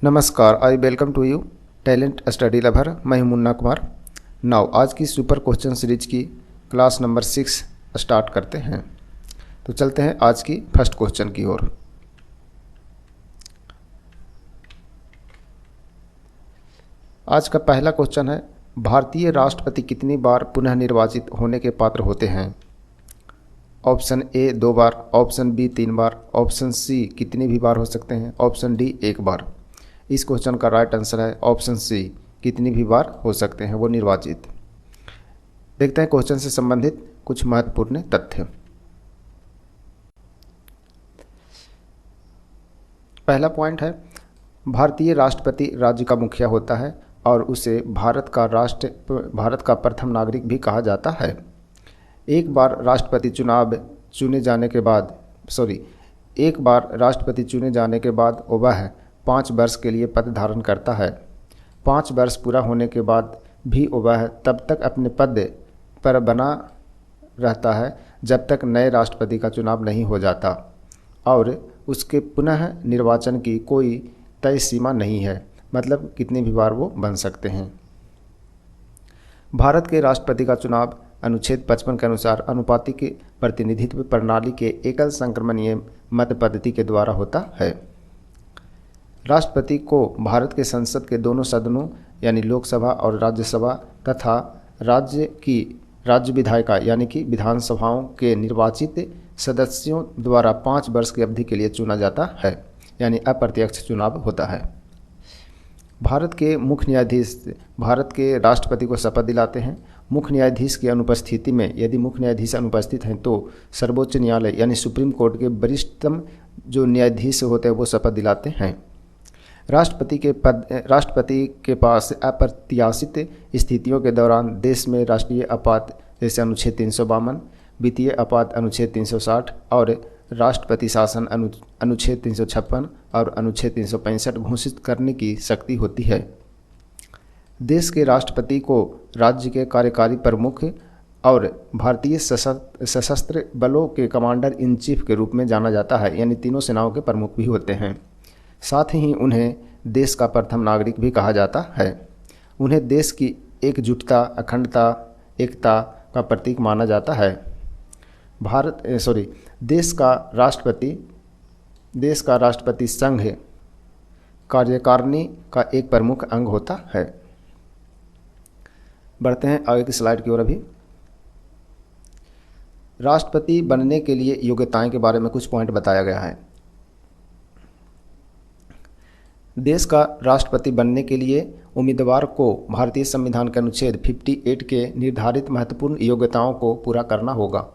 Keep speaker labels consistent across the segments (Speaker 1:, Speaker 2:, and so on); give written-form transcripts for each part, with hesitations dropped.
Speaker 1: नमस्कार, I welcome to you talent study lover. मैं हूं मुन्ना कुमार। नाउ आज की सुपर क्वेश्चन सीरीज की क्लास नंबर 6 स्टार्ट करते हैं। तो चलते हैं आज की फर्स्ट क्वेश्चन की ओर। आज का पहला क्वेश्चन है, भारतीय राष्ट्रपति कितनी बार पुनः निर्वाचित होने के पात्र होते हैं? ऑप्शन ए 2 बार, ऑप्शन बी 3 बार, ऑप्शन सी कितनी भी बार हो सकते हैं, ऑप्शन डी 1 बार। इस क्वेश्चन का राइट आंसर है ऑप्शन सी, कितनी भी बार हो सकते हैं वो निर्वाचित। देखते हैं क्वेश्चन से संबंधित कुछ महत्वपूर्ण तथ्य। पहला पॉइंट है, भारतीय राष्ट्रपति राज्य का मुखिया होता है और उसे भारत का प्रथम नागरिक भी कहा जाता है। एक बार राष्ट्रपति चुने जाने के बाद वह 5 वर्ष के लिए पद धारण करता है। 5 वर्ष पूरा होने के बाद भी वह तब तक अपने पद पर बना रहता है जब तक नए राष्ट्रपति का चुनाव नहीं हो जाता और उसके पुनः निर्वाचन की कोई तय सीमा नहीं है, मतलब कितनी भी बार वो बन सकते हैं। भारत के राष्ट्रपति का चुनाव अनुच्छेद 55 के अनुसार अनुपातिक प्रतिनिधित्व प्रणाली के एकल संक्रमणीय मत पद्धति के द्वारा होता है। राष्ट्रपति को भारत के संसद के दोनों सदनों यानी लोकसभा और राज्यसभा तथा राज्य विधायिका यानी कि विधानसभाओं के निर्वाचित सदस्यों द्वारा 5 वर्ष की अवधि के लिए चुना जाता है, यानी अप्रत्यक्ष चुनाव होता है। भारत के मुख्य न्यायाधीश भारत के राष्ट्रपति को शपथ दिलाते हैं। मुख्य न्यायाधीश की अनुपस्थिति में यदि मुख्य न्यायाधीश अनुपस्थित हैं तो सर्वोच्च न्यायालय यानी सुप्रीम कोर्ट के वरिष्ठतम जो न्यायाधीश होते हैं वो शपथ दिलाते हैं। राष्ट्रपति के पास अप्रत्याशित स्थितियों के दौरान देश में राष्ट्रीय आपात जैसे अनुच्छेद 352, वित्तीय आपात अनुच्छेद 360 और राष्ट्रपति शासन अनुच्छेद 356 और अनुच्छेद 365 घोषित करने की शक्ति होती है। देश के राष्ट्रपति को राज्य के कार्यकारी प्रमुख और भारतीय सशस्त्र बलों के कमांडर इन चीफ के रूप में जाना जाता है, यानी तीनों सेनाओं के प्रमुख भी होते हैं। साथ ही उन्हें देश का प्रथम नागरिक भी कहा जाता है। उन्हें देश की एकजुटता, अखंडता, एकता का प्रतीक माना जाता है। देश का राष्ट्रपति संघ कार्यकारिणी का एक प्रमुख अंग होता है। बढ़ते हैं आगे की स्लाइड की ओर। अभी राष्ट्रपति बनने के लिए योग्यताएं के बारे में कुछ पॉइंट बताया गया है। देश का राष्ट्रपति बनने के लिए उम्मीदवार को भारतीय संविधान के अनुच्छेद 58 के निर्धारित महत्वपूर्ण योग्यताओं को पूरा करना होगा।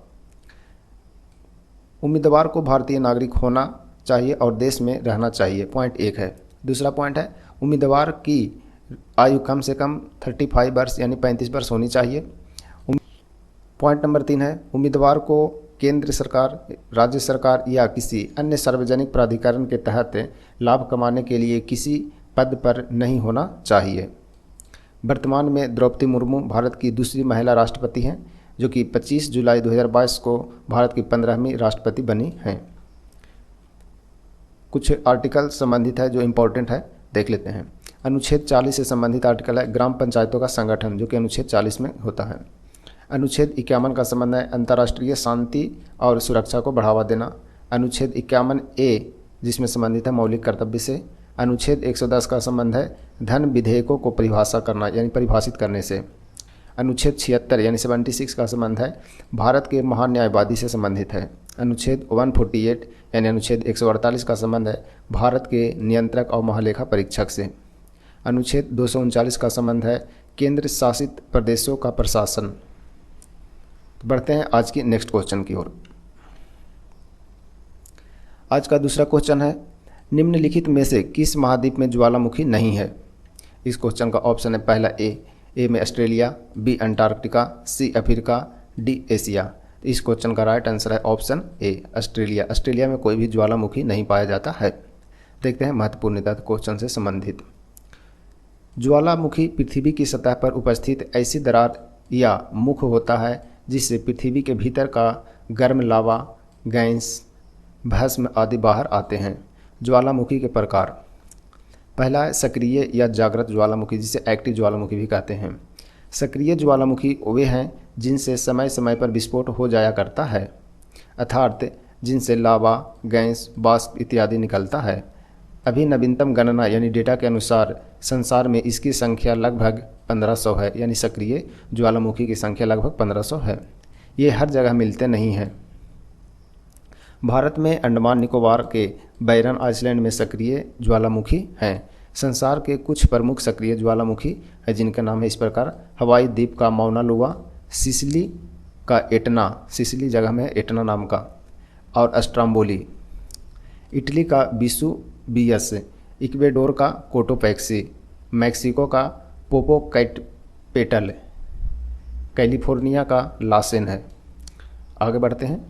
Speaker 1: उम्मीदवार को भारतीय नागरिक होना चाहिए और देश में रहना चाहिए, पॉइंट 1 है। दूसरा पॉइंट है, उम्मीदवार की आयु कम से कम 35 वर्ष यानी 35 वर्ष होनी चाहिए। पॉइंट नंबर 3 है, उम्मीदवार को केंद्र सरकार, राज्य सरकार या किसी अन्य सार्वजनिक प्राधिकरण के तहत लाभ कमाने के लिए किसी पद पर नहीं होना चाहिए। वर्तमान में द्रौपदी मुर्मू भारत की दूसरी महिला राष्ट्रपति हैं, जो कि 25 जुलाई 2022 को भारत की 15वीं राष्ट्रपति बनी हैं। कुछ आर्टिकल संबंधित है जो इम्पोर्टेंट है, देख लेते हैं। अनुच्छेद 40 से संबंधित आर्टिकल है ग्राम पंचायतों का संगठन, जो कि अनुच्छेद 40 में होता है। अनुच्छेद 51 का संबंध है अंतर्राष्ट्रीय शांति और सुरक्षा को बढ़ावा देना। अनुच्छेद 51A जिसमें संबंधित है मौलिक कर्तव्य से। अनुच्छेद 110 का संबंध है धन विधेयकों को परिभाषा करना यानी परिभाषित करने से। अनुच्छेद 76 यानी 76 का संबंध है भारत के महान न्यायवादी से संबंधित है। अनुच्छेद 148 यानी अनुच्छेद 148 का संबंध है भारत के नियंत्रक और महालेखा परीक्षक से। अनुच्छेद 239 का संबंध है केंद्र शासित प्रदेशों का प्रशासन। बढ़ते हैं आज की नेक्स्ट क्वेश्चन की ओर। आज का दूसरा क्वेश्चन है, निम्नलिखित में से किस महाद्वीप में ज्वालामुखी नहीं है? इस क्वेश्चन का ऑप्शन है पहला ए में Australia, B Antarctica, C Africa, D Asia. इस क्वेश्चन का राइट आंसर है ऑप्शन ए ऑस्ट्रेलिया। ऑस्ट्रेलिया में कोई भी ज्वालामुखी नहीं पाया जाता है। देखते हैं महत्वपूर्ण तथ्य क्वेश्चन से संबंधित। ज्वालामुखी पृथ्वी की सतह पर उपस्थित ऐसी दरार या मुख होता है जिससे पृथ्वी के भीतर का गर्म लावा, गैस, भस्म आदि बाहर आते हैं। ज्वालामुखी के प्रकार, पहला है सक्रिय या जागृत ज्वालामुखी, जिसे एक्टिव ज्वालामुखी भी कहते हैं। सक्रिय ज्वालामुखी वे हैं जिनसे समय समय पर विस्फोट हो जाया करता है, अर्थात जिनसे लावा, गैस, वाष्प इत्यादि निकलता है। अभी नवीनतम गणना यानी डेटा के अनुसार संसार में इसकी संख्या लगभग 1500 है, यानी सक्रिय ज्वालामुखी की संख्या लगभग 1500 है। ये हर जगह मिलते नहीं हैं। भारत में अंडमान निकोबार के बैरन आइसलैंड में सक्रिय ज्वालामुखी हैं। संसार के कुछ प्रमुख सक्रिय ज्वालामुखी है जिनका नाम है इस प्रकार: हवाई द्वीप का माउना लोआ, सिसिली का एटना, सिसिली जगह में एटना नाम का, और स्ट्राम्बोली, इटली का विसुवियस, इक्वेडोर का कोटोपैक्सी, मैक्सिको का पोपोकैटपेटल, कैलिफोर्निया का लासेन है। आगे बढ़ते हैं।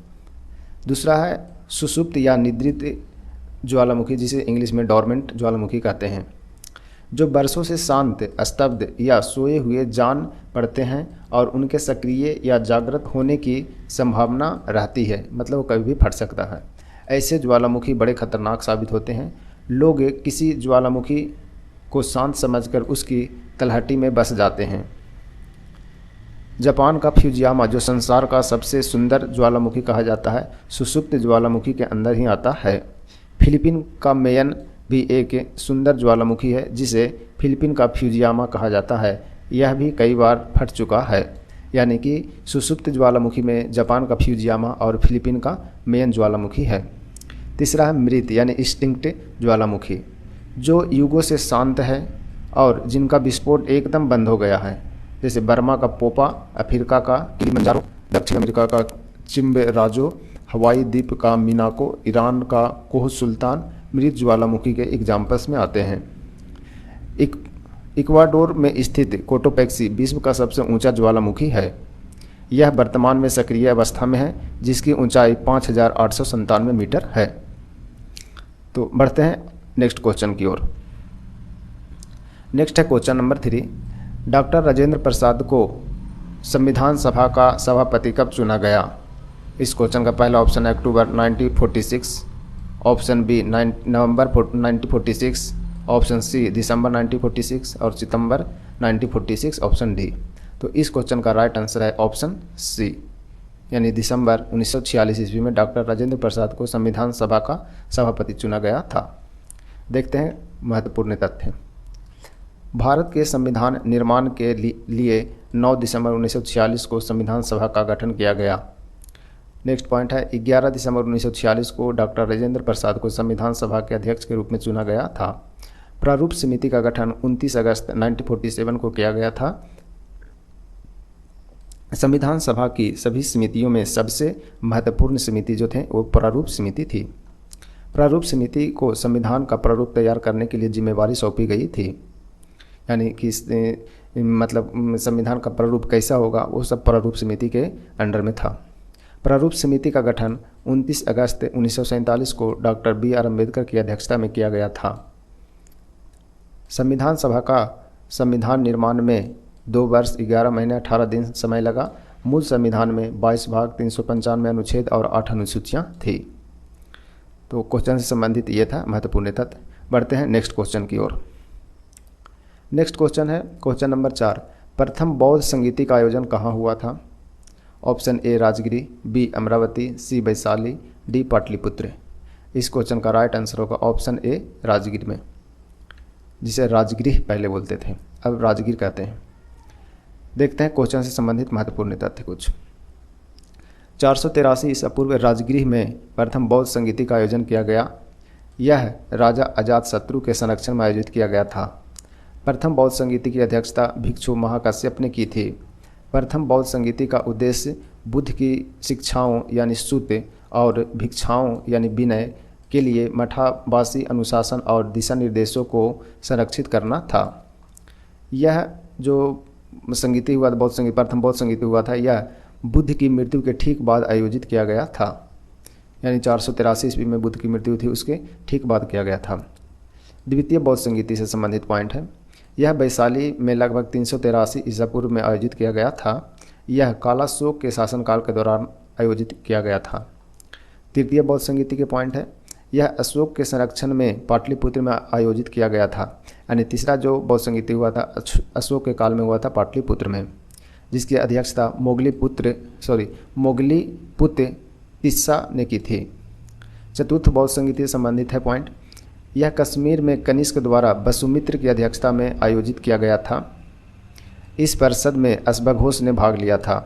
Speaker 1: दूसरा है सुषुप्त या निद्रित ज्वालामुखी, जिसे इंग्लिश में डॉर्मेंट ज्वालामुखी कहते हैं, जो वर्षों से शांत, स्तब्ध या सोए हुए जान पड़ते हैं और उनके सक्रिय या जागृत होने की संभावना रहती है, मतलब वो कभी भी फट सकता है। ऐसे ज्वालामुखी बड़े खतरनाक साबित होते हैं। लोग किसी ज्वालामुखी को शांत समझकर उसकी तलहटी में बस जाते हैं। जापान का फ्यूजियामा, जो संसार का सबसे सुंदर ज्वालामुखी कहा जाता है, सुषुप्त ज्वालामुखी के अंदर ही आता है। फिलीपीन का मेयन भी एक सुंदर ज्वालामुखी है जिसे फिलीपीन का फ्यूजियामा कहा जाता है। यह भी कई बार फट चुका है, यानी कि सुषुप्त ज्वालामुखी में जापान का फ्यूजियामा और फिलीपीन का मेयन ज्वालामुखी है। तीसरा है मृत यानी एक्सटिंक्ट ज्वालामुखी, जो युगों से शांत है और जिनका विस्फोट एकदम बंद हो गया है, जैसे बर्मा का पोपा, अफ्रीका का किलिमंजारो, दक्षिण अमेरिका का चिम्बेराजो, हवाई द्वीप का मिनाको, ईरान का कोह सुल्तान मृत ज्वालामुखी के एग्जाम्पल्स में आते हैं। इक्वाडोर में स्थित कोटोपैक्सी विश्व का सबसे ऊंचा ज्वालामुखी है। यह वर्तमान में सक्रिय अवस्था में है, जिसकी ऊंचाई 5897 मीटर है। तो बढ़ते हैं नेक्स्ट क्वेश्चन की ओर। नेक्स्ट है question number 3। Doctor Rajendra Prasad को संविधान सभा का सभापति कब चुना गया? इस क्वेश्चन का पहला ऑप्शन है अक्टूबर 1946, ऑप्शन बी नवंबर 1946, ऑप्शन सी दिसंबर 1946 और सितंबर 1946, ऑप्शन डी। तो इस क्वेश्चन का राइट आंसर है ऑप्शन सी, यानी दिसंबर 1946 ईस्वी में डॉक्टर राजेंद्र प्रसाद को संविधान सभा का सभापति चुना गया था। देखते हैं महत्वपूर्ण तथ्य। भारत के संविधान निर्माण के लिए 9 दिसंबर 1946 को संविधान सभा का गठन किया गया। नेक्स्ट पॉइंट है 11 दिसंबर 1946 को डॉक्टर राजेंद्र प्रसाद को संविधान सभा के अध्यक्ष के रूप में चुना गया था। प्रारूप समिति का गठन 29 अगस्त 1947 को किया गया था। संविधान सभा की सभी समितियों में सबसे महत्वपूर्ण समिति जो थे वो प्रारूप समिति थी। प्रारूप समिति को संविधान का प्रारूप तैयार करने के लिए जिम्मेवारी सौंपी गई थी, यानी कि मतलब संविधान का प्रारूप कैसा होगा वो सब प्रारूप समिति के अंडर में था। प्रारूप समिति का गठन 29 अगस्त 1947 को डॉक्टर B.R. अम्बेडकर की अध्यक्षता में किया गया था। संविधान सभा का संविधान निर्माण में 2 वर्ष 11 महीने 18 दिन समय लगा। मूल संविधान में 22 भाग, 395 अनुच्छेद और 8 अनुसूचियाँ थी। तो क्वेश्चन से संबंधित ये था महत्वपूर्ण तथ्य। बढ़ते हैं नेक्स्ट क्वेश्चन की ओर। नेक्स्ट क्वेश्चन है क्वेश्चन नंबर 4। प्रथम बौद्ध संगीति का आयोजन कहाँ हुआ था? Option A Rajgir, B Amaravati, C Vaishali, D Pataliputra. इस क्वेश्चन का राइट आंसर होगा ऑप्शन ए राजगिर में, जिसे राजगृह पहले बोलते थे, अब राजगिर कहते हैं। देखते हैं क्वेश्चन से संबंधित महत्वपूर्ण तथ्य कुछ। 483 ईसा पूर्व राजगृह में प्रथम बौद्ध संगीति का आयोजन किया गया। यह राजा अजातशत्रु के संरक्षण में आयोजित किया गया था। प्रथम बौद्ध संगीति की अध्यक्षता भिक्षु महाकाश्यप ने की थी। प्रथम बौद्ध संगीति का उद्देश्य बुद्ध की शिक्षाओं यानी सूत्र और भिक्षाओं यानी विनय के लिए मठावासी अनुशासन और दिशा निर्देशों को संरक्षित करना था। यह जो संगीति हुआ बौद्ध संगीत, प्रथम बौद्ध संगीति हुआ था, यह बुद्ध की मृत्यु के ठीक बाद आयोजित किया गया था, यानी 483 ईस्वी में बुद्ध की मृत्यु थी, उसके ठीक बाद किया गया था। द्वितीय बौद्ध संगीति से संबंधित पॉइंट है, यह वैशाली में लगभग 383 ईसा पूर्व में आयोजित किया गया था। यह कालाशोक के शासनकाल के दौरान आयोजित किया गया था। तृतीय बौद्ध संगीति के पॉइंट है, यह अशोक के संरक्षण में पाटलिपुत्र में आयोजित किया गया था। यानी तीसरा जो बौद्ध संगीत हुआ था अशोक के काल में हुआ था पाटलिपुत्र में, जिसकी अध्यक्षता मोगलीपुत्र तिस्सा ने की थी। चतुर्थ बौद्ध संगीत से संबंधित है पॉइंट। यह कश्मीर में कनिष्क द्वारा वसुमित्र की अध्यक्षता में आयोजित किया गया था। इस परिषद में अश्वघोष ने भाग लिया था।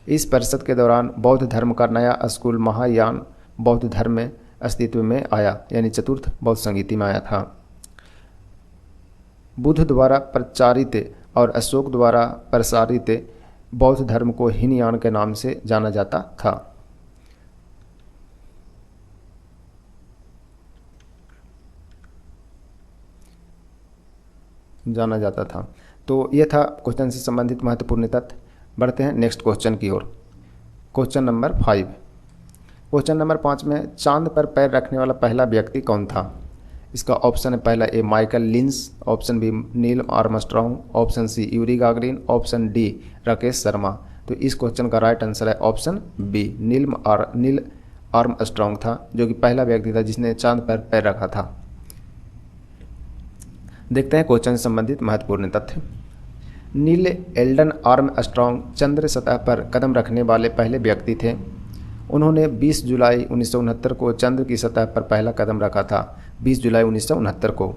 Speaker 1: इस परिषद के दौरान बौद्ध धर्म का नया स्कूल महायान बौद्ध धर्म में अस्तित्व में आया, यानी चतुर्थ बौद्ध संगीति में आया था। बुद्ध द्वारा प्रचारित और अशोक द्वारा प्रसारित बौद्ध धर्म को हीनयान के नाम से जाना जाता था। तो ये था क्वेश्चन से संबंधित महत्वपूर्ण तथ्य। बढ़ते हैं नेक्स्ट क्वेश्चन की ओर। Question number 5। क्वेश्चन नंबर 5 में चांद पर पैर रखने वाला पहला व्यक्ति कौन था? इसका ऑप्शन है पहला A Michael Collins, option B Neil Armstrong, option C Yuri Gagarin, option D Rakesh Sharma. तो इस क्वेश्चन का राइट आंसर है ऑप्शन बी नील आर्मस्ट्रॉन्ग था, जो कि पहला व्यक्ति था जिसने चांद पर पैर रखा था। देखते हैं क्वेश्चन से संबंधित महत्वपूर्ण तथ्य। नील एल्डन आर्मस्ट्रॉन्ग चंद्र सतह पर कदम रखने वाले पहले व्यक्ति थे। उन्होंने 20 जुलाई 1969 को चंद्र की सतह पर पहला कदम रखा था, 20 जुलाई 1969 को।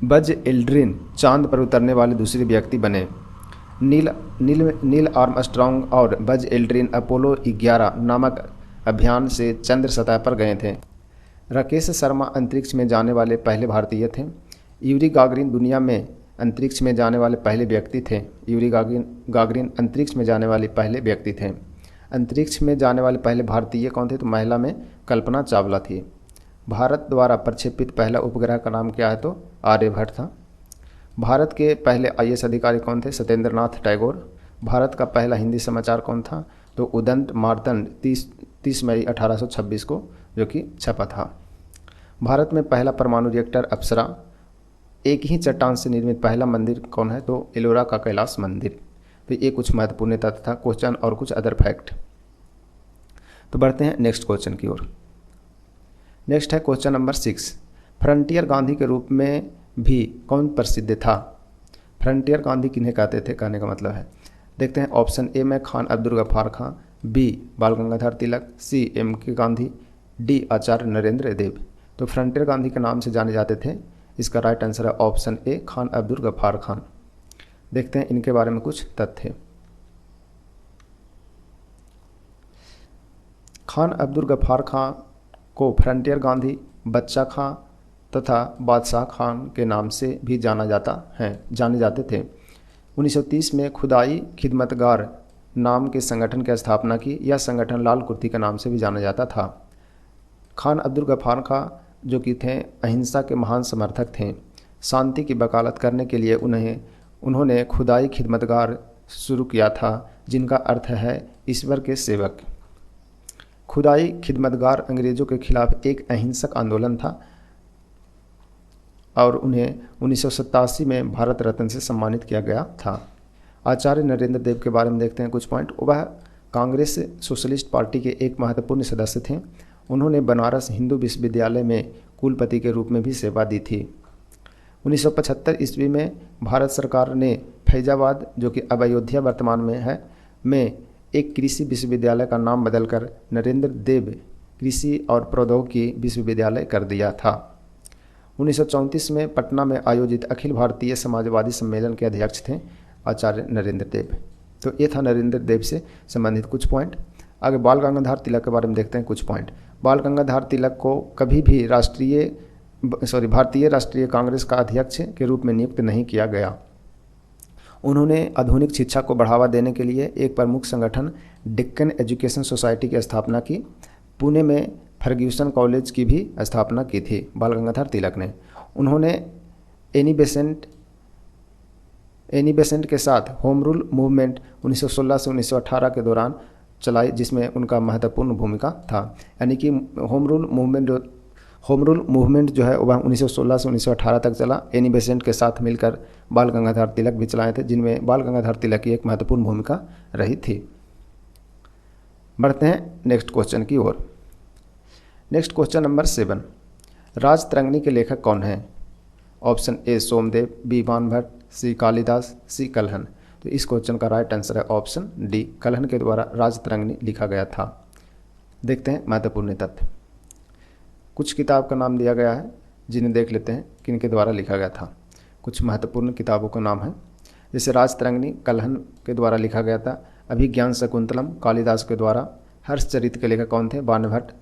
Speaker 1: बज एल्ड्रिन चांद पर उतरने वाले दूसरे व्यक्ति बने। नील आर्मस्ट्रॉन्ग और बज एल्ड्रिन अपोलो 11 नामक अभियान से चंद्र सतह पर गए थे। राकेश शर्मा अंतरिक्ष में जाने वाले पहले भारतीय थे। यूरी गागरिन दुनिया में अंतरिक्ष में जाने वाले पहले व्यक्ति थे। यूरी गागरिन अंतरिक्ष में जाने वाले पहले व्यक्ति थे। अंतरिक्ष में जाने वाले पहले भारतीय कौन थे? तो महिला में कल्पना चावला थी। भारत द्वारा प्रक्षेपित पहला उपग्रह का नाम क्या है? तो आर्यभट्ट था। भारत के पहले IAS अधिकारी कौन थे? सत्येंद्र नाथ टैगोर। भारत का पहला हिंदी समाचार कौन था? तो उदंत मार्तंड 30 मई 1826 को, जो कि छपा था। भारत में पहला परमाणु रिएक्टर अप्सरा। एक ही चट्टान से निर्मित पहला मंदिर कौन है? तो एलोरा का कैलाश मंदिर। तो ये कुछ महत्वपूर्ण तथ्य था, क्वेश्चन और कुछ अदर फैक्ट। तो बढ़ते हैं नेक्स्ट क्वेश्चन की ओर। नेक्स्ट है क्वेश्चन नंबर 6। फ्रंटियर गांधी के रूप में भी कौन प्रसिद्ध था? फ्रंटियर गांधी किन्हें कहते थे, कहने का मतलब है। देखते हैं ऑप्शन ए में खान अब्दुल गफ्फार खां, बी बाल गंगाधर तिलक, सी MK गांधी, डी आचार्य नरेंद्र देव। तो फ्रंटियर गांधी के नाम से जाने जाते थे। इसका राइट आंसर है ऑप्शन ए खान अब्दुल गफ्फार खान। देखते हैं इनके बारे में कुछ तथ्य। खान अब्दुल गफ्फार खां को फ्रंटियर गांधी, बच्चा खां तथा बादशाह खान के नाम से भी जाने जाते थे। 1930 में खुदाई खिदमतगार नाम के संगठन की स्थापना की। यह संगठन लाल कुर्ती के नाम से भी जाना जाता था। खान अब्दुल गफ्फार खां जो कि थे अहिंसा के महान समर्थक थे। शांति की वकालत करने के लिए उन्होंने खुदाई खिदमतगार शुरू किया था, जिनका अर्थ है ईश्वर के सेवक। खुदाई खिदमतगार अंग्रेज़ों के खिलाफ एक अहिंसक आंदोलन था और उन्हें 1987 में भारत रत्न से सम्मानित किया गया था। आचार्य नरेंद्र देव के बारे में देखते हैं कुछ पॉइंट। वह कांग्रेस सोशलिस्ट पार्टी के एक महत्वपूर्ण सदस्य थे। उन्होंने बनारस हिंदू विश्वविद्यालय में कुलपति के रूप में भी सेवा दी थी। 1975 ईस्वी में भारत सरकार ने फैजाबाद, जो कि अब अयोध्या वर्तमान में है, में एक कृषि विश्वविद्यालय का नाम बदलकर नरेंद्र देव कृषि और प्रौद्योगिकी विश्वविद्यालय कर दिया था। 1934 में पटना में आयोजित अखिल भारतीय समाजवादी सम्मेलन के अध्यक्ष थे आचार्य नरेंद्र देव। तो ये था नरेंद्र देव से संबंधित कुछ पॉइंट। आगे बाल गंगाधर तिलक के बारे में देखते हैं कुछ पॉइंट। बाल गंगाधर तिलक को कभी भी भारतीय राष्ट्रीय कांग्रेस का अध्यक्ष के रूप में नियुक्त नहीं किया गया। उन्होंने आधुनिक शिक्षा को बढ़ावा देने के लिए एक प्रमुख संगठन डेक्कन एजुकेशन सोसाइटी की स्थापना की। पुणे में फर्ग्यूसन कॉलेज की भी स्थापना की थी बाल गंगाधर तिलक ने। उन्होंने एनी बेसेंट के साथ होम रूल मूवमेंट 1916 से 1918 के दौरान चलाई, जिसमें उनका महत्वपूर्ण भूमिका था। यानी कि होम रूल मूवमेंट जो है वह 1916 से 1918 तक चला। एनी बेसेंट के साथ मिलकर बाल गंगाधर तिलक भी चलाए थे, जिनमें बाल गंगाधर तिलक की एक महत्वपूर्ण भूमिका रही थी। बढ़ते हैं नेक्स्ट क्वेश्चन की ओर। नेक्स्ट क्वेश्चन नंबर 7, राजतरंगिणी के लेखक कौन हैं? Option A Somdev, B Banabhatta, C Kalidas, C Kalhan. तो इस क्वेश्चन का राइट आंसर है ऑप्शन डी, कल्हण के द्वारा राजतरंगिणी लिखा गया था। देखते हैं महत्वपूर्ण तथ्य। कुछ किताब का नाम दिया गया है जिन्हें देख लेते हैं किन के द्वारा लिखा गया था। कुछ महत्वपूर्ण किताबों का नाम है, जैसे राजतरंगिणी कल्हण के द्वारा लिखा गया था। अभिज्ञान शकुंतलम कालिदास के द्वारा। हर्षचरित के लेखक कौन थे? बाणभट्ट।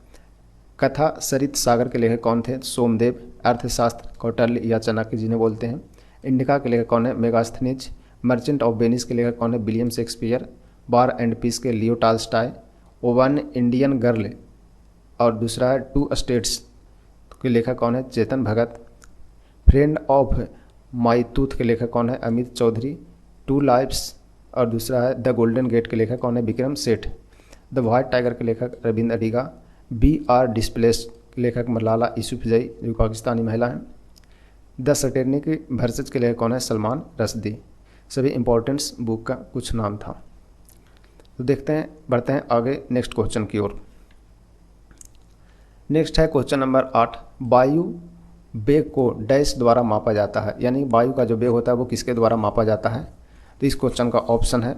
Speaker 1: कथा सरित सागर के लेखक कौन थे? सोमदेव। अर्थशास्त्र कौटिल्य या चाणक्य जिन्हें बोलते हैं। इंडिका के लेखक कौन है? मेगास्थनीज। मर्चेंट ऑफ वेनिस के लेखक कौन है? William Shakespeare. War and peace के Leo Tolstoy. One Indian girl और दूसरा है टू स्टेट्स के लेखक कौन है? चेतन भगत। फ्रेंड ऑफ मायतूत के लेखक कौन है? अमित चौधरी। टू लाइफ्स और दूसरा है द गोल्डन गेट के लेखक कौन है? Vikram Seth. The white tiger के लेखक Ravindra Adiga. We are displaced के लेखक मलाला यूसुफजई जो पाकिस्तानी महिला हैं। द सटेनिक वर्सेस के लेखक कौन है? सलमान रश्दी। सभी इंपॉर्टेंट्स बुक का कुछ नाम था। तो देखते हैं, बढ़ते हैं आगे नेक्स्ट क्वेश्चन की ओर। नेक्स्ट है क्वेश्चन नंबर 8, वायु वेग को डैश द्वारा मापा जाता है, यानी वायु का जो वेग होता है वो किसके द्वारा मापा जाता है? तो इस क्वेश्चन का ऑप्शन है,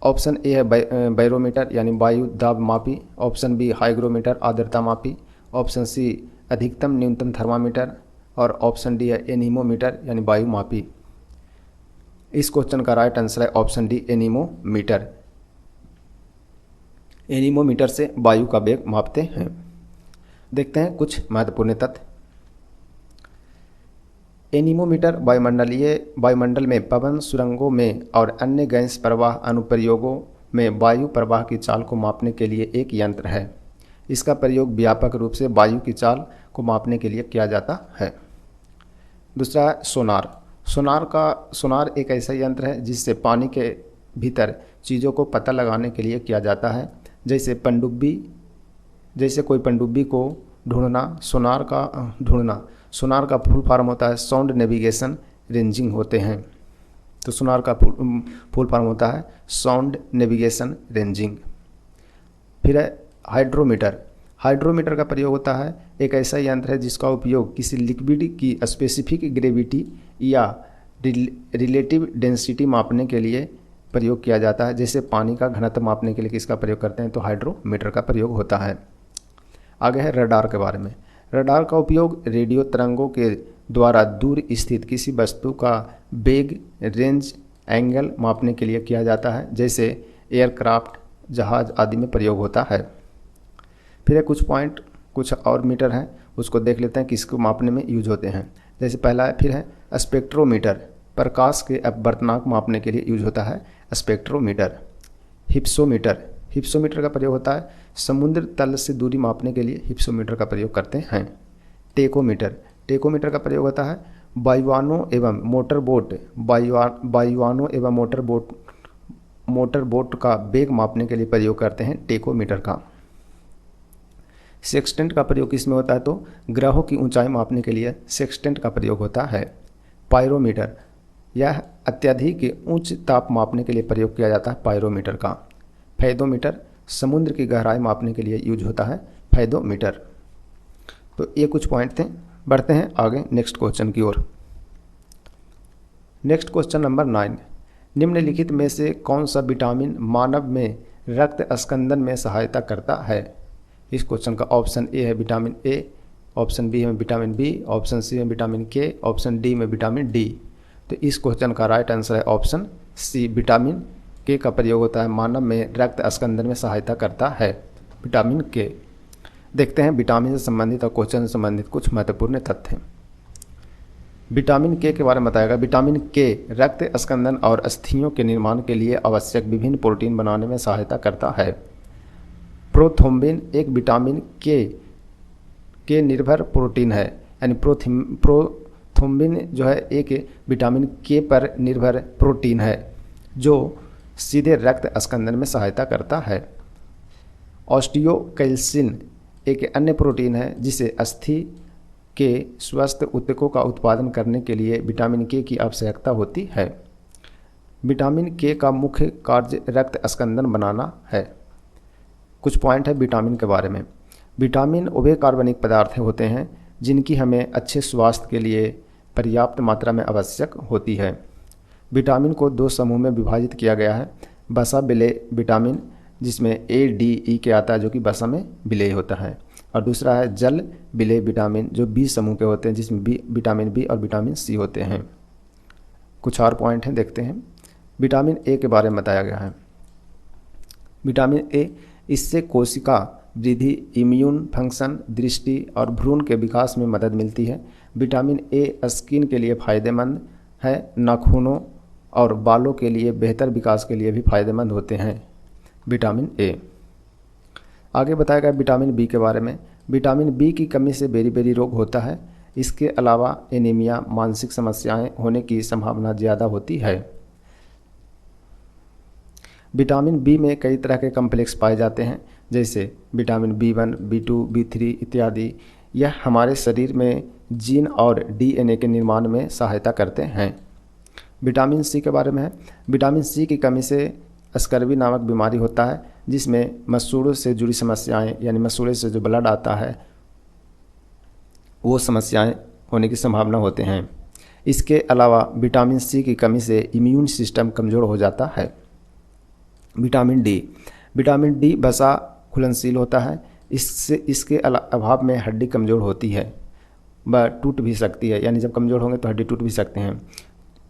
Speaker 1: ऑप्शन ए है बैरोमीटर यानी वायु दाब मापी। ऑप्शन बी हाइग्रोमीटर आर्द्रता मापी। ऑप्शन सी अधिकतम न्यूनतम थर्मामीटर और ऑप्शन डी है एनीमोमीटर यानी वायु मापी। इस क्वेश्चन का राइट आंसर है ऑप्शन डी एनीमोमीटर। एनीमोमीटर से वायु का वेग मापते हैं। देखते हैं कुछ महत्वपूर्ण तथ्य। एनीमोमीटर वायुमंडल में पवन सुरंगों में और अन्य गैस प्रवाह अनुप्रयोगों में वायु प्रवाह की चाल को मापने के लिए एक यंत्र है। इसका प्रयोग व्यापक रूप से वायु की चाल को मापने के लिए किया जाता है। दूसरा है सोनार। सोनार एक ऐसा यंत्र है जिससे पानी के भीतर चीज़ों को पता लगाने के लिए किया जाता है, जैसे कोई पनडुब्बी को ढूंढना। सोनार का फुल फॉर्म होता है साउंड नेविगेशन रेंजिंग होते हैं। तो सोनार का फुल फॉर्म होता है साउंड नेविगेशन रेंजिंग। फिर है हाइड्रोमीटर का प्रयोग होता है, एक ऐसा यंत्र है जिसका उपयोग किसी लिक्विड की स्पेसिफिक ग्रेविटी या रिलेटिव डेंसिटी मापने के लिए प्रयोग किया जाता है, जैसे पानी का घनत्व मापने के लिए किसका प्रयोग करते हैं? तो हाइड्रोमीटर का प्रयोग होता है। आगे है रडार के बारे में। रडार का उपयोग रेडियो तरंगों के द्वारा दूर स्थित किसी वस्तु का वेग, रेंज, एंगल मापने के लिए किया जाता है, जैसे एयरक्राफ्ट, जहाज आदि में प्रयोग होता है। फिर है कुछ और मीटर हैं, उसको देख लेते हैं किसको मापने में यूज होते हैं। जैसे पहला है, फिर है स्पेक्ट्रोमीटर, प्रकाश के अपवर्तनांक मापने के लिए यूज होता है स्पेक्ट्रोमीटर। हिप्सोमीटर का प्रयोग होता है समुद्र तल से दूरी मापने के लिए हिप्सोमीटर का प्रयोग करते हैं। टेकोमीटर का प्रयोग होता है वायुयानों एवं मोटर बोट का वेग मापने के लिए प्रयोग करते हैं टेकोमीटर का। सेक्सटेंट का प्रयोग किसमें होता है? तो ग्रहों की ऊंचाई मापने के लिए सेक्सटेंट का प्रयोग होता है। पायरोमीटर, यह अत्यधिक उच्च ताप मापने के लिए प्रयोग किया जाता है पायरोमीटर का। फैदोमीटर, समुद्र की गहराई मापने के लिए यूज होता है फैदोमीटर। तो ये कुछ पॉइंट थे। बढ़ते हैं आगे नेक्स्ट क्वेश्चन की ओर। नेक्स्ट क्वेश्चन नंबर 9, निम्नलिखित में से कौन सा विटामिन मानव में रक्त स्कंदन में सहायता करता है? इस क्वेश्चन का ऑप्शन ए है विटामिन ए, ऑप्शन बी है विटामिन बी, ऑप्शन सी है विटामिन के, ऑप्शन डी में विटामिन डी। तो इस क्वेश्चन का राइट आंसर है ऑप्शन सी, विटामिन के का प्रयोग होता है मानव में रक्त स्कंदन में सहायता करता है विटामिन के। देखते हैं विटामिन से संबंधित और क्वेश्चन से संबंधित कुछ महत्वपूर्ण तथ्य। विटामिन के बारे में बताएगा। विटामिन के रक्त स्कंदन और अस्थियों के निर्माण के लिए आवश्यक विभिन्न प्रोटीन बनाने में सहायता करता है। प्रोथ्रोम्बिन एक विटामिन के निर्भर प्रोटीन है, यानी प्रोथ्रोम्बिन जो है एक विटामिन के पर निर्भर प्रोटीन है जो सीधे रक्त स्कंदन में सहायता करता है। ऑस्टियोकैल्सिन एक अन्य प्रोटीन है जिसे अस्थि के स्वस्थ ऊतकों का उत्पादन करने के लिए विटामिन के की आवश्यकता होती है। विटामिन के का मुख्य कार्य रक्त स्कंदन बनाना है। कुछ पॉइंट है विटामिन के बारे में। विटामिन वे कार्बनिक पदार्थ होते हैं जिनकी हमें अच्छे स्वास्थ्य के लिए पर्याप्त मात्रा में आवश्यक होती है। विटामिन को 2 समूह में विभाजित किया गया है। वसा विलेय विटामिन, जिसमें ए डी ई के आता है, जो कि वसा में विलेय होता है, और दूसरा है जल विलेय विटामिन, जो बी समूह के होते हैं, जिसमें विटामिन बी और विटामिन सी होते हैं। कुछ और पॉइंट हैं, देखते हैं। विटामिन ए के बारे में बताया गया है। विटामिन ए, इससे कोशिका वृद्धि, इम्यून फंक्शन, दृष्टि और भ्रूण के विकास में मदद मिलती है। विटामिन ए स्किन के लिए फ़ायदेमंद है, नाखूनों और बालों के लिए बेहतर विकास के लिए भी फायदेमंद होते हैं विटामिन ए। आगे बताया गया विटामिन बी के बारे में। विटामिन बी की कमी से बेरी-बेरी रोग होता है। इसके अलावा एनीमिया, मानसिक समस्याएं होने की संभावना ज़्यादा होती है। विटामिन बी में कई तरह के कॉम्प्लेक्स पाए जाते हैं, जैसे विटामिन B1, B2, B3 इत्यादि। यह हमारे शरीर में जीन और DNA के निर्माण में सहायता करते हैं। विटामिन सी के बारे में है। विटामिन सी की कमी से स्कर्वी नामक बीमारी होता है, जिसमें मसूड़ों से जुड़ी समस्याएं, यानी मसूड़े से जो ब्लड आता है वो समस्याएं होने की संभावना होते हैं। इसके अलावा विटामिन सी की कमी से इम्यून सिस्टम कमज़ोर हो जाता है। विटामिन डी वसा घुलनशील होता है। इसके अभाव में हड्डी कमज़ोर होती है, वह टूट भी सकती है, यानी जब कमज़ोर होंगे तो हड्डी टूट भी सकते हैं।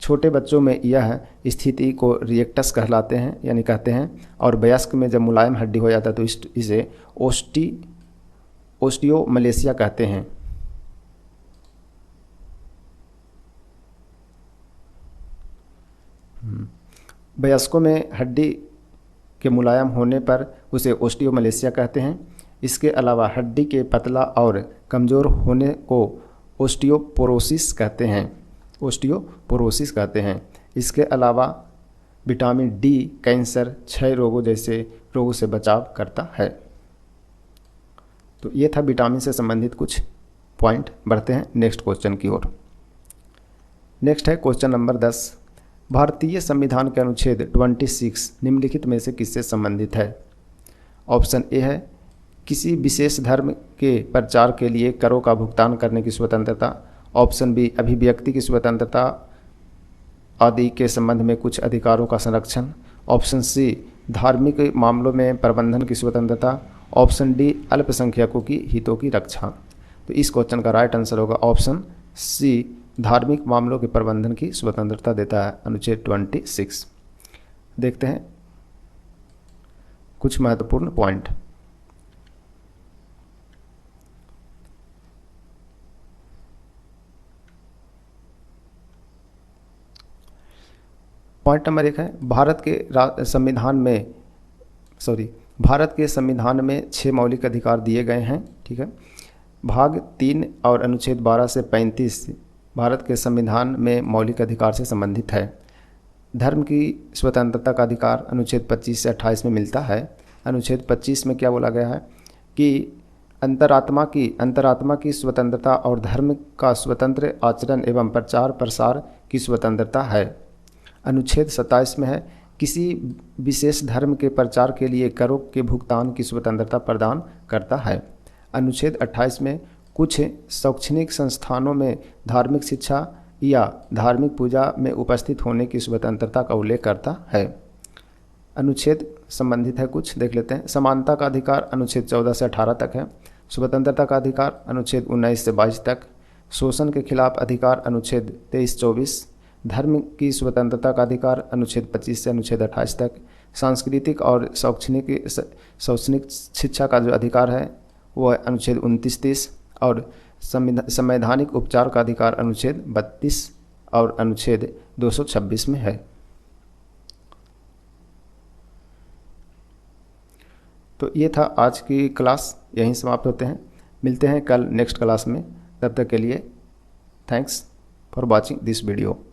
Speaker 1: छोटे बच्चों में यह स्थिति को रिएक्टस कहलाते हैं, यानी कहते हैं, और वयस्क में जब मुलायम हड्डी हो जाता है तो इसे ओस्टियोमलेशिया कहते हैं। वयस्कों में हड्डी के मुलायम होने पर उसे ओस्टियोमलेशिया कहते हैं। इसके अलावा हड्डी के पतला और कमज़ोर होने को ओस्टियोपोरोसिस कहते हैं। इसके अलावा विटामिन डी कैंसर, क्षय रोगों जैसे रोगों से बचाव करता है। तो ये था विटामिन से संबंधित कुछ पॉइंट। बढ़ते हैं नेक्स्ट क्वेश्चन की ओर। नेक्स्ट है क्वेश्चन नंबर 10। भारतीय संविधान के अनुच्छेद 26 निम्नलिखित में से किससे संबंधित है? ऑप्शन ए है किसी विशेष धर्म के प्रचार के लिए करों का भुगतान करने की स्वतंत्रता। ऑप्शन बी अभिव्यक्ति की स्वतंत्रता आदि के संबंध में कुछ अधिकारों का संरक्षण। ऑप्शन सी धार्मिक मामलों में प्रबंधन की स्वतंत्रता। ऑप्शन डी अल्पसंख्यकों की हितों की रक्षा। तो इस क्वेश्चन का राइट आंसर होगा ऑप्शन सी, धार्मिक मामलों के प्रबंधन की स्वतंत्रता देता है अनुच्छेद 26। देखते हैं कुछ महत्वपूर्ण पॉइंट। पॉइंट नंबर 1 है भारत के संविधान में 6 मौलिक अधिकार दिए गए हैं। ठीक है। भाग 3 और अनुच्छेद 12 से 35 भारत के संविधान में मौलिक अधिकार से संबंधित है। धर्म की स्वतंत्रता का अधिकार अनुच्छेद 25 से 28 में मिलता है। अनुच्छेद 25 में क्या बोला गया है कि अंतरात्मा की स्वतंत्रता और धर्म का स्वतंत्र आचरण एवं प्रचार प्रसार की स्वतंत्रता है। अनुच्छेद 27 में है किसी विशेष धर्म के प्रचार के लिए करों के भुगतान की स्वतंत्रता प्रदान करता है। अनुच्छेद 28 में कुछ शैक्षणिक संस्थानों में धार्मिक शिक्षा या धार्मिक पूजा में उपस्थित होने की स्वतंत्रता का उल्लेख करता है। अनुच्छेद संबंधित है कुछ, देख लेते हैं। समानता का अधिकार अनुच्छेद 14 से 18 तक है। स्वतंत्रता का अधिकार अनुच्छेद 19 से 22 तक। शोषण के खिलाफ अधिकार अनुच्छेद 23-24। धर्म की स्वतंत्रता का अधिकार अनुच्छेद 25 से अनुच्छेद 28 तक। सांस्कृतिक और शैक्षणिक शिक्षा का जो अधिकार है वो है अनुच्छेद 29-30 और संवैधानिक उपचार का अधिकार अनुच्छेद 32 और अनुच्छेद 226 में है। तो ये था आज की क्लास, यहीं समाप्त होते हैं। मिलते हैं कल नेक्स्ट क्लास में। तब तक के लिए thanks for watching this video.